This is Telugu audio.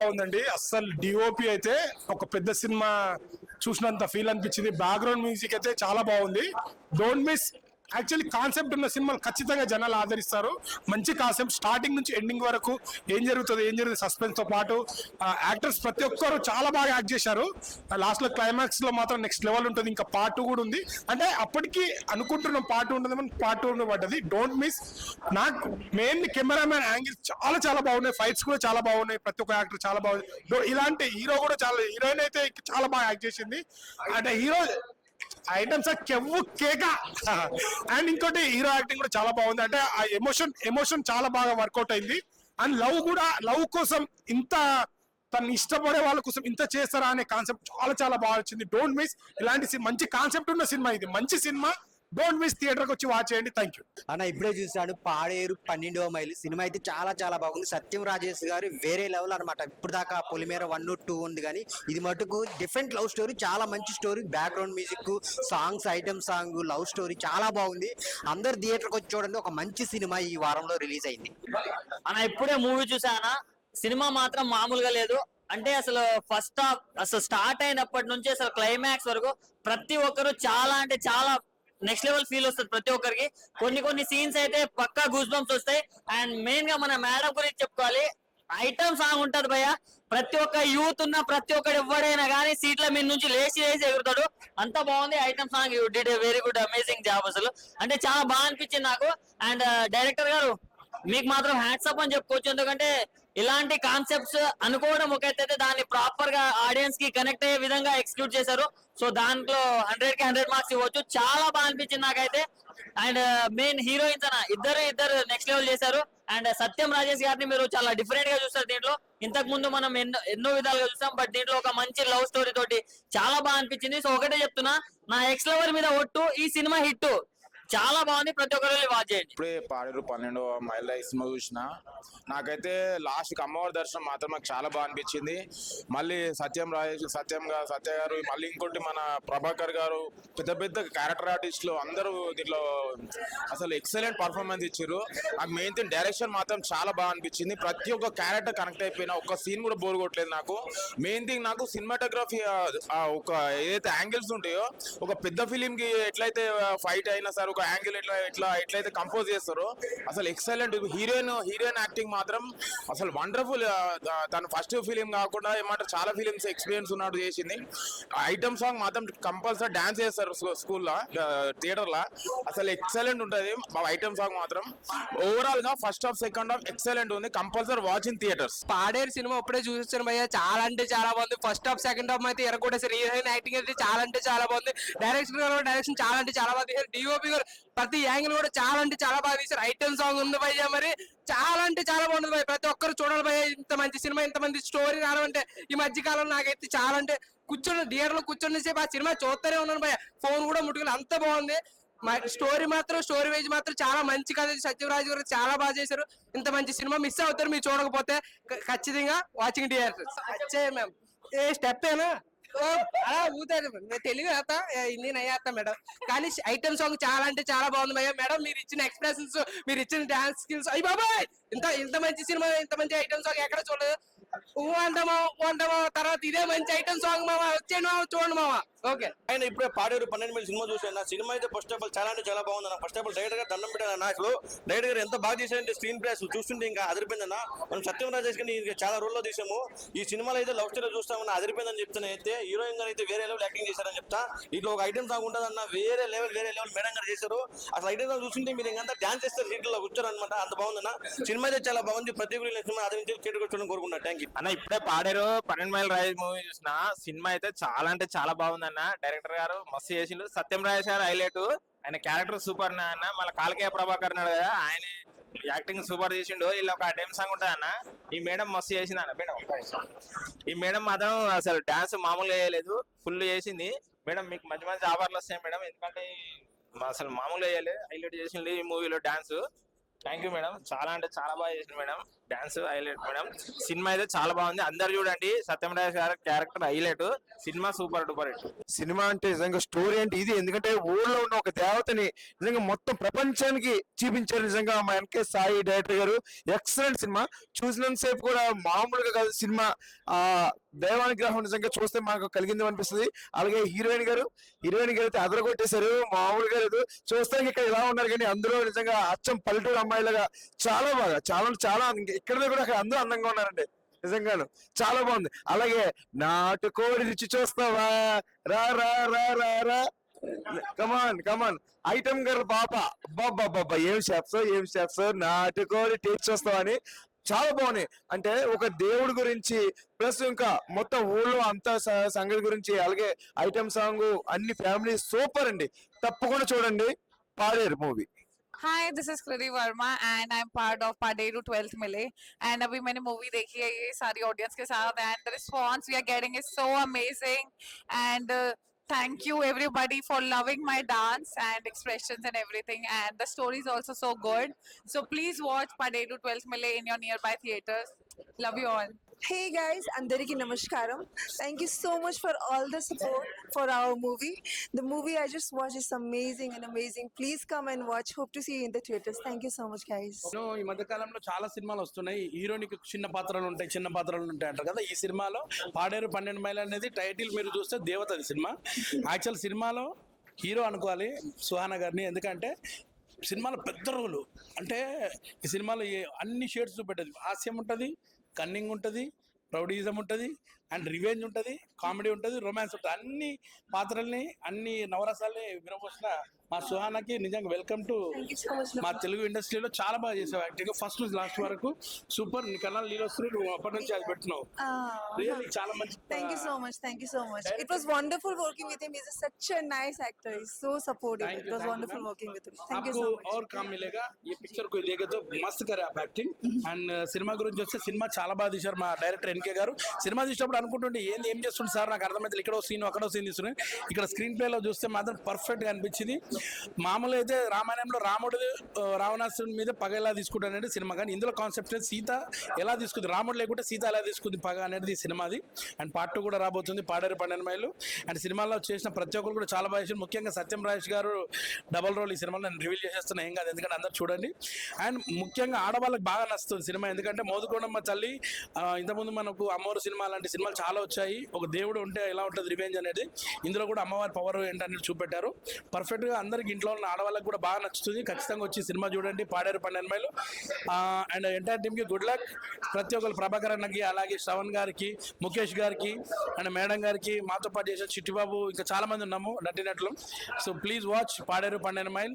ఉందండి. అస్సలు డిఓపి అయితే ఒక పెద్ద సినిమా చూసినంత ఫీల్ అనిపించింది. బ్యాక్గ్రౌండ్ మ్యూజిక్ అయితే చాలా బాగుంది. Don't miss. యాక్చువల్లీ కాన్సెప్ట్ ఉన్న సినిమాలు ఖచ్చితంగా జనాలు ఆదరిస్తారు. మంచి కాన్సెప్ట్ స్టార్టింగ్ నుంచి ఎండింగ్ వరకు ఏం జరుగుతుంది సస్పెన్స్ తో పాటు యాక్టర్స్ ప్రతి ఒక్కరు చాలా బాగా యాక్ట్ చేశారు. లాస్ట్ లో క్లైమాక్స్ లో మాత్రం నెక్స్ట్ లెవెల్ ఉంటుంది. ఇంకా పార్ట్ 2 కూడా ఉంది. అంటే అప్పటికి అనుకుంటున్నాం పార్ట్ 2 ఉంటుంది, పార్ట్ 2 పడ్డది. Don't miss. నాకు మెయిన్ కెమెరామ్యాన్ యాంగిల్స్ చాలా చాలా బాగున్నాయి. ఫైట్స్ కూడా చాలా బాగున్నాయి. ప్రతి ఒక్క యాక్టర్ చాలా బాగుంది. ఇలాంటి హీరో కూడా చాలా, హీరోయిన్ అయితే చాలా బాగా యాక్ట్ చేసింది. అంటే హీరో ఐటమ్స్ కెవ్వు కేక. అండ్ ఇంకోటి హీరో యాక్టింగ్ కూడా చాలా బాగుంది. అంటే ఆ ఎమోషన్ చాలా బాగా వర్కౌట్ అయింది. అండ్ లవ్ కోసం ఇంత తను ఇష్టపడే వాళ్ళ కోసం ఇంత చేస్తారా అనే కాన్సెప్ట్ చాలా చాలా బాగా వచ్చింది. Don't miss. ఇలాంటి మంచి కాన్సెప్ట్ ఉన్న సినిమా ఇది. మంచి సినిమా. Don't miss. థియేటర్కి వచ్చి వాచ్ చేయండి. థ్యాంక్ యూ అన్న. ఇప్పుడే చూసాను పాడేరు 12వ మైలు సినిమా అయితే చాలా చాలా బాగుంది. సత్యం రాజేష్ గారు వేరే లెవెల్ అనమాట. ఇప్పుడు దాకా పొలిమేర 1, 2 ఉంది కానీ ఇది మటుకు డిఫరెంట్ లవ్ స్టోరీ. చాలా మంచి story. Background music, songs, item song, love story చాలా బాగుంది. అందరు థియేటర్కి వచ్చి చూడండి. ఒక మంచి సినిమా ఈ వారంలో రిలీజ్ అయింది అన్న. ఇప్పుడే మూవీ చూసానా, సినిమా మాత్రం మామూలుగా లేదు. అంటే అసలు ఫస్ట్ హాఫ్ అసలు స్టార్ట్ అయినప్పటి నుంచి అసలు క్లైమాక్స్ వరకు ప్రతి ఒక్కరు చాలా అంటే చాలా నెక్స్ట్ లెవెల్ ఫీల్ వస్తుంది ప్రతి ఒక్కరికి. కొన్ని సీన్స్ అయితే పక్కా గూస్ బంప్స్ వస్తాయి. అండ్ మెయిన్ గా మన మేడం గురించి చెప్పుకోవాలి. ఐటమ్ సాంగ్ ఉంటది భయ్య. ప్రతి ఒక్క యూత్ ఉన్న ప్రతి ఒక్కరు ఎవడైనా కానీ సీట్ల మీద నుంచి లేచి ఎగురుతాడు. అంత బాగుంది item song. You did a very good amazing job. అసలు అంటే చాలా బాగా అనిపించింది నాకు. అండ్ డైరెక్టర్ గారు మీకు మాత్రం హ్యాట్సప్ అని చెప్పుకోవచ్చు. ఎందుకంటే ఇలాంటి కాన్సెప్ట్స్ అనుకోవడం ఒక అయితే దాన్ని ప్రాపర్ గా ఆడియన్స్ కి కనెక్ట్ అయ్యే విధంగా ఎక్స్క్యూట్ చేశారు. సో దాంట్లో 100కి 100 మార్క్స్ ఇవ్వచ్చు. చాలా బాగా అనిపించింది నాకైతే. అండ్ మెయిన్ హీరోయిన్స్ అన్న ఇద్దరు నెక్స్ట్ లెవెల్ చేశారు. అండ్ సత్యం రాజేష్ గారిని మీరు చాలా డిఫరెంట్ గా చూస్తారు దీంట్లో. ఇంతకు ముందు మనం ఎన్నో విధాలుగా చూసాం. బట్ దీంట్లో ఒక మంచి లవ్ స్టోరీ తోటి చాలా బాగా అనిపించింది. సో ఒకటే చెప్తున్నా, నా ఎక్స్ లవర్ మీద ఒట్టు, ఈ సినిమా హిట్. చాలా బాగుంది. ప్రతి ఒక్కరు వాచ్ చేయండి. ఇప్పుడే పాడేరు 12వ మైళ్ళ సినిమా చూసిన. నాకైతే లాస్ట్ అమ్మవారి దర్శనం మాత్రం నాకు చాలా బాగా అనిపించింది. మళ్ళీ సత్య గారు, మళ్ళీ ఇంకోటి మన ప్రభాకర్ గారు, పెద్ద పెద్ద క్యారెక్టర్ ఆర్టిస్టులు అందరూ దీంట్లో అసలు ఎక్సలెంట్ పర్ఫార్మెన్స్ ఇచ్చారు. నాకు మెయిన్ థింగ్ డైరెక్షన్ మాత్రం చాలా బాగా అనిపించింది. ప్రతి ఒక్క క్యారెక్టర్ కనెక్ట్ అయిపోయినా, ఒక్క సీన్ కూడా బోర్ కొట్టలేదు నాకు. మెయిన్ థింగ్ నాకు సినిమాటోగ్రఫీ, ఒక ఏదైతే యాంగిల్స్ ఉంటాయో, ఒక పెద్ద ఫిలిం కి ఎట్లయితే ఫైట్ అయినా సరే ఒక యాంగిల్ ఎట్లయితే కంపోజ్ చేస్తారో అసలు ఎక్సలెంట్. హీరోయిన్ యాక్టింగ్ మాత్రం అసలు వండర్ఫుల్. తన ఫస్ట్ ఫిలిం కాకుండా ఏమంటారు చాలా ఫిలిమ్స్ ఎక్స్పీరియన్స్ ఉన్నట్టు చేసింది. ఐటమ్ సాంగ్ మాత్రం కంపల్సరీ డాన్స్ చేస్తారు స్కూల్లో, థియేటర్లో. అసలు ఎక్సలెంట్ ఉంటుంది ఐటమ్ సాంగ్ మాత్రం. ఓవరాల్ గా first half second half excellent ఉంది. Compulsory watch in theatres. Paderu సినిమా ఇప్పుడే చూసాను భయ్య. చాలా అంటే చాలా బాగుంది. ఫస్ట్ హాఫ్ సెకండ్ హాఫ్ అయితే ఎరగొట్టేసారు. హీరోయిన్ యాక్టింగ్ అయితే చాలా అంటే చాలా బాగుంది. డైరెక్షన్ చాలా అంటే చాలా బాగా తీశారు. డిఓపి గారు ప్రతి యాంగిల్ కూడా చాలా అంటే చాలా బాగా తీశారు. ఐటమ్ సాంగ్ ఉంది భయ్య. మరి చాలా అంటే చాలా బాగుంది భయ్య. ప్రతి ఒక్కరు చూడాలి భయ్య. ఇంత మంచి సినిమా, ఇంత మంచి స్టోరీ రావాలంటే ఈ మధ్య కాలంలో నాకైతే చాలా అంటే కూర్చొని థియేటర్ లో కూర్చొని సేపు ఆ సినిమా చూస్తూనే ఉన్నాను భయ్య. ఫోన్ కూడా ముట్టుకుని అంత బాగుంది. స్టోరీ వైజ్ మాత్రం చాలా మంచి కథ. సత్యరాజు గారు చాలా బాగా చేశారు. ఇంత మంచి సినిమా మిస్ అవుతారు మీరు చూడకపోతే. ఖచ్చితంగా వాచింగ్ థియేటర్స్. అచ్చే మ్యామ్ ఏ స్టెప్ ఏనా అలా ఊతాడు. తెలుగు आता హిందీ నై आता మేడం. కానీ ఐటమ్ సాంగ్ చాలా అంటే చాలా బాగుంది భయ్య. మేడం మీరు ఇచ్చిన ఎక్స్ప్రెషన్స్, మీరు ఇచ్చిన డాన్స్ స్కిల్స్, అయ్యి బాబాయ్ ఇంత మంచి సినిమా, ఇంత మంచి ఐటమ్ సాంగ్ ఎక్కడ చూడలేదు. అంటామా తర్వాత ఇదే మంచి ఐటమ్ సాంగ్ మావా. వచ్చేయండి మావా, చూడండి మావా. ఓకే. ఆయన ఇప్పుడే పాడేరు 12 మైల్ సినిమా చూసాను. సినిమా అయితే ఫస్ట్ ఆఫ్ ఆల్ చాలా అంటే చాలా బాగుంది అన్న. ఫస్ట్ ఆఫ్ ఆల్ డైరెక్టర్ గారు దండం పెట్టాను. అసలు డైరెక్టర్ గారు ఎంత బాగా చేశారంటే స్క్రీన్ ప్లే అసలు చూస్తుంటే ఇంకా అదిరిపోయిందన్న. మనం సత్యం రాజేష్ గారిని చాలా రోజుల్లో తీసాము. ఈ సినిమాలో అయితే లవ్ స్టోరీ చూస్తామన్న అదిరిపోయిందని చెప్తాను. అయితే హీరోయిన్ గారు అయితే వేరే లెవెల్ యాక్టింగ్ చేశారని చెప్తా. ఇట్లా ఒక ఐటమ్ సాంగ్ ఉంటుందన్న, వేరే లెవెల్ మేడం గారు చేశారు. అసలు ఐటమ్ సాంగ్ చూస్తుంటే మీరు ఇంకా డాన్స్ చేస్తారు సీట్లో కూర్చోరు అనమాట. అంత బాగుందన్న. సినిమా అయితే చాలా బాగుంది. ప్రతి ఒక్కరు సినిమా అది నుంచి చూడడం కోరుకున్నా. థ్యాంక్ యూ అన్న. ఇప్పుడే పాడేరు 12 మైల్ రైజ్ మూవీ చూసిన. సినిమా అయితే చాలా అంటే చాలా బాగుందన్న. డైరెక్టర్ గారు మస్తు చేసిండు. సత్యం రాజేష్ గారు హైలైట్. ఆయన క్యారెక్టర్ సూపర్ అన్న. మళ్ళీ కాలకేయ ప్రభాకర్ ఉన్నాడు కదా, ఆయన యాక్టింగ్ సూపర్ చేసిండు. ఇలా ఒక టైం సాంగ్ ఉంటుంది అన్న. ఈ మేడం మస్తు చేసింది అన్న. మేడం ఈ మేడం మాత్రం అసలు డాన్స్ మామూలుగా చేయలేదు, ఫుల్ చేసింది. మేడం మీకు మంచి మంచి ఆఫర్లు వస్తాయి మేడం. ఎందుకంటే అసలు మామూలుగా చేయలేదు, హైలైట్ చేసింది ఈ మూవీలో డాన్స్. Thank you madam. చాలా అంటే చాలా బాగా చేసింది madam. Dance highlight madam. Cinema అయితే చాలా బాగుంది, అందరు చూడండి. సత్యమరాజ్ గారి character highlight. Cinema super duper hit. Cinema అంటే నిజంగా స్టోరీ అంటే ఇది, ఎందుకంటే ఊళ్ళో ఉన్న ఒక దేవతని నిజంగా మొత్తం ప్రపంచానికి చూపించారు నిజంగా మా ఎన్కే సాయి డైరెక్టర్ గారు. Excellent cinema. చూసినంత సేపు కూడా మామూలుగా కాదు సినిమా. ఆ దైవానుగ్రహం నిజంగా చూస్తే మాకు కలిగింది అనిపిస్తుంది. అలాగే హీరోయిన్ గారు అయితే అదరగొట్టేశారు, మామూలుగా లేదు. చూస్తానికి ఇక్కడ ఇలా ఉన్నారు కానీ అందులో నిజంగా అచ్చం పల్లెటూరు అమ్మాయిలుగా చాలా బాగా చాలా ఇక్కడ కూడా అక్కడ అందరూ అందంగా ఉన్నారండి నిజంగాను. చాలా బాగుంది. అలాగే నాటుకోడి రుచి చూస్తావా, రా రా రా రా రా, కమాన్ ఐటమ్ గర్ల్ పాప, బాబా ఏం షెఫ్స్ నాటుకోడి టేస్ట్ చూస్తావా అని చాలా బాగున్నాయి. అంటే ఒక దేవుడి గురించి ప్లస్ ఇంకా మొత్తం ఊళ్ళో అంతా సంగతి గురించి, అలాగే ఐటమ్ సాంగ్ అన్ని ఫ్యామిలీ సూపర్ అండి. తప్పకుండా చూడండి Paderu movie. Hi, this is Kriti Verma and I'm part of Paderu 12th Mile and अभी मैंने मूवी देखी है ये सारी ऑडियंस के साथ and the response we are getting is so amazing and thank you everybody for loving my dance and expressions and everything and the story is also so good. So please watch Paderu 12th Mile in your nearby theaters. Love you all. Hey guys, Andariki Namaskaram. Thank you so much for all the support for our movie. The movie I just watched is amazing and amazing. Please come and watch. Hope to see you in the theaters. Thank you so much guys. ఈ మధ్య కాలంలో చాలా సినిమాలు వస్తున్నాయి. హీరోనికి చిన్న పాత్రలు ఉంటాయి అంటారు కదా. ఈ సినిమాలో పాడేరు 12 మైళ్ళు అనేది టైటిల్ మీరు చూస్తే దేవతది సినిమా. యాక్చువల్ సినిమాలో హీరో అనుకోవాలి సుహానా గారిని, ఎందుకంటే సినిమాలో పెద్ద రోలు. అంటే ఈ సినిమాలో అన్ని షేడ్స్ చూపెట్టదు. హాస్యం ఉంటుంది, కన్నింగ్ ఉంటుంది, రౌడీజం ఉంటుంది, అండ్ రివెంజ్ ఉంటుంది, కామెడీ ఉంటుంది, రొమాన్స్ ఉంటుంది. అన్ని పాత్రల్ని అన్ని నవరసాలని వినపోసిన మా సుహానాకి నిజంగా వెల్కమ్ టు మా తెలుగు ఇండస్ట్రీలో. చాలా బాగా చేసావు యాక్టింగ్, ఫస్ట్ నుంచి లాస్ట్ వరకు సూపర్. నీ కన్నా లీలో వస్తుంది, నువ్వు అప్పటి నుంచి అది పెట్టినావు. రియల్లీ చాలా మంచి. Thank you so much. It was wonderful working with him. He's such a nice actor. He's so supportive. It was wonderful working with him. Thank you so much. और काम मिलेगा ये पिक्चर को देखे तो मस्त करे आप యాక్టింగ్. అండ్ సినిమా గురించి వస్తే సినిమా చాలా బాగా తీశారు మా డైరెక్టర్ ఎన్కే గారు. సినిమా తీసినప్పుడు అనుకుంటుంటే ఏం చేస్తుంది సార్ నాకు అర్థమైతే, ఇక్కడ సీన్ అక్కడ సీన్ తీస్తున్నాయి. ఇక్కడ స్క్రీన్ ప్లే లో చూస్తే మాత్రం పర్ఫెక్ట్ గా అనిపించింది. మామూలు అయితే రామాయణంలో రాముడు రావణాసురుని మీద పగ ఎలా తీసుకుంటాడు అనేది సినిమా, కానీ ఇందులో కాన్సెప్ట్ సీత ఎలా తీసుకుంది, రాముడు లేకుంటే సీత ఎలా తీసుకుంది పగ అనేది సినిమాది. అండ్ పార్ట్ 2 కూడా రాబోతుంది పాడేరు 12 మైళ్ళు. అండ్ సినిమాలో చేసిన ప్రతి ఒక్కరు కూడా చాలా బాగా చేశారు. ముఖ్యంగా సత్యం రాజేష్ గారు డబల్ రోల్ ఈ సినిమాలో నేను రివీల్ చేసేస్తున్నా, ఏం కాదు ఎందుకంటే అందరు చూడండి. అండ్ ముఖ్యంగా ఆడవాళ్ళకి బాగా నచ్చుతుంది సినిమా, ఎందుకంటే మోదుకోడమ్మ తల్లి, ఇంతకుముందు మనకు అమ్మవారు సినిమా లాంటి సినిమాలు చాలా వచ్చాయి. ఒక దేవుడు ఉంటే ఎలా ఉంటుంది రివెంజ్ అనేది, ఇందులో కూడా అమ్మవారి పవర్ ఏంటనేది చూపెట్టారు. పర్ఫెక్ట్గా అందరికి ఇంట్లో ఉన్న ఆడవాళ్ళకి కూడా బాగా నచ్చుతుంది. ఖచ్చితంగా వచ్చి సినిమా చూడండి పాడేరు 12 మైళ్ళు. అండ్ ఎంటైర్ టీమ్కి గుడ్ లక్. ప్రతి ఒక్కరు ప్రభాకర్ అన్నకి, అలాగే శ్రవణ్ గారికి, ముఖేష్ గారికి అండ్ మేడం గారికి, మాతో పాటు చేసిన చిట్టిబాబు, ఇంకా చాలా మంది ఉన్నాము నటినట్లు. So please watch Paderu 12 mile.